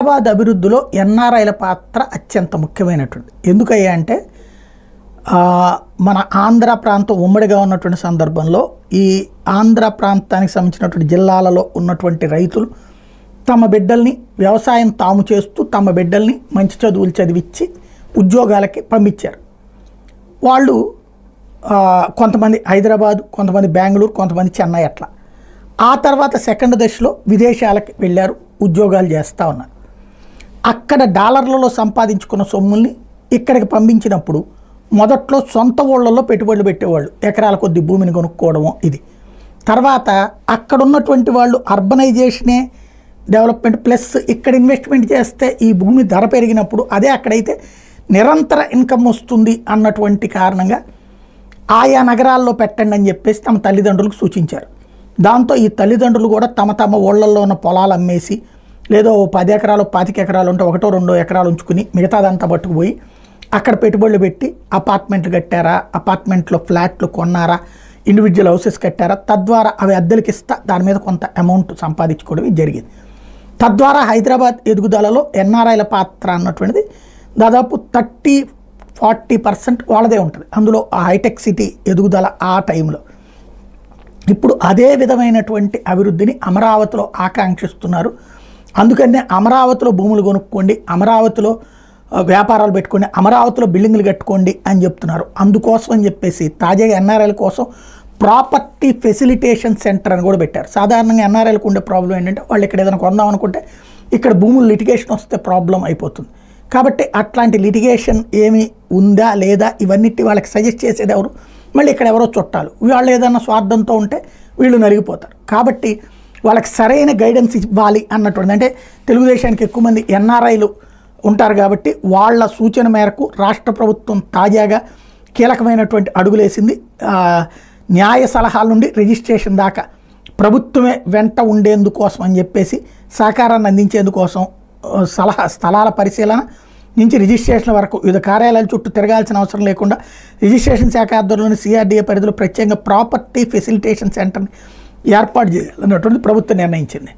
హైదరాబాద్ అభివృద్ధిలో ఎన్ఆర్ఐల పాత్ర అత్యంత ముఖ్యమైనటువంటి. ఎందుకయ్యా అంటే మన ఆంధ్ర ప్రాంతం ఉమ్మడిగా ఉన్నటువంటి సందర్భంలో ఈ ఆంధ్ర ప్రాంతానికి సంబంధించినటువంటి జిల్లాలలో ఉన్నటువంటి రైతులు తమ బిడ్డల్ని వ్యవసాయం తాము చేస్తూ తమ బిడ్డల్ని మంచి చదువులు చదివించి ఉద్యోగాలకి పంపించారు. వాళ్ళు కొంతమంది హైదరాబాదు, కొంతమంది బెంగళూరు, కొంతమంది చెన్నై అట్లా. ఆ తర్వాత సెకండ్ దశలో విదేశాలకు వెళ్ళారు, ఉద్యోగాలు చేస్తూ ఉన్నారు. అక్కడ డాలర్లలో సంపాదించుకున్న సొమ్ముల్ని ఇక్కడికి పంపించినప్పుడు మొదట్లో సొంత ఊళ్ళల్లో పెట్టుబడులు పెట్టేవాళ్ళు, ఎకరాల కొద్ది భూమిని కొనుక్కోవడము ఇది. తర్వాత అక్కడ ఉన్నటువంటి వాళ్ళు అర్బనైజేషనే డెవలప్మెంట్ ప్లస్ ఇక్కడ ఇన్వెస్ట్మెంట్ చేస్తే ఈ భూమి ధర పెరిగినప్పుడు అదే అక్కడైతే నిరంతర ఇన్కమ్ వస్తుంది అన్నటువంటి కారణంగా ఆయా నగరాల్లో పెట్టండి అని చెప్పేసి తమ తల్లిదండ్రులకు సూచించారు. దాంతో ఈ తల్లిదండ్రులు కూడా తమ తమ ఊళ్ళల్లో ఉన్న పొలాలు అమ్మేసి, లేదో 10 ఎకరాలు 25 ఎకరాలు ఉంటే 1-2 ఎకరాలు ఉంచుకుని మిగతాదంతా పట్టుకుపోయి అక్కడ పెట్టుబడులు పెట్టి అపార్ట్మెంట్లు కట్టారా, అపార్ట్మెంట్లో ఫ్లాట్లు కొన్నారా, ఇండివిజువల్ హౌసెస్ కట్టారా, తద్వారా అవి అద్దెలకి ఇస్తా దాని మీద కొంత అమౌంట్ సంపాదించుకోవడం జరిగింది. తద్వారా హైదరాబాద్ ఎదుగుదలలో ఎన్ఆర్ఐల పాత్ర అన్నటువంటిది దాదాపు 30-40% వాళ్ళదే ఉంటుంది. అందులో ఆ హైటెక్ సిటీ ఎదుగుదల ఆ టైంలో. ఇప్పుడు అదే విధమైనటువంటి అభివృద్ధిని అమరావతిలో ఆకాంక్షిస్తున్నారు. అందుకనే అమరావతిలో భూములు కొనుక్కోండి, అమరావతిలో వ్యాపారాలు పెట్టుకోండి, అమరావతిలో బిల్డింగ్లు కట్టుకోండి అని చెప్తున్నారు. అందుకోసం అని చెప్పేసి తాజాగా ఎన్ఆర్ఐల కోసం ప్రాపర్టీ ఫెసిలిటేషన్ సెంటర్ అని కూడా పెట్టారు. సాధారణంగా ఎన్ఆర్ఐలకు ఉండే ప్రాబ్లం ఏంటంటే వాళ్ళు ఇక్కడ ఏదైనా కొందాం అనుకుంటే ఇక్కడ భూములు లిటిగేషన్ వస్తే ప్రాబ్లం అయిపోతుంది. కాబట్టి అట్లాంటి లిటిగేషన్ ఏమి ఉందా లేదా ఇవన్నిటి వాళ్ళకి సజెస్ట్ చేసేది ఎవరు? మళ్ళీ ఇక్కడ ఎవరో చుట్టాలు. వాళ్ళు ఏదైనా స్వార్థంతో ఉంటే వీళ్ళు నలిగిపోతారు. కాబట్టి వాళ్ళకి సరైన గైడెన్స్ ఇవ్వాలి అన్నటువంటి, అంటే తెలుగుదేశానికి ఎక్కువ మంది ఎన్ఆర్ఐలు ఉంటారు కాబట్టి వాళ్ళ సూచన మేరకు రాష్ట్ర ప్రభుత్వం తాజాగా కీలకమైనటువంటి అడుగులేసింది. న్యాయ సలహాల నుండి రిజిస్ట్రేషన్ దాకా ప్రభుత్వమే వెంట ఉండేందుకోసం అని చెప్పేసి సహకారాన్ని అందించేందుకోసం స్థలాల పరిశీలన నుంచి రిజిస్ట్రేషన్ వరకు వివిధ కార్యాలయాల చుట్టూ తిరగాల్సిన అవసరం లేకుండా రిజిస్ట్రేషన్ శాఖ ఆధ్వర్యంలోని సిఆర్డీఏ పరిధిలో ప్రత్యేకంగా ప్రాపర్టీ ఫెసిలిటేషన్ సెంటర్ని ఏర్పాటు చేయాలన్నటువంటి ప్రభుత్వం నిర్ణయించింది.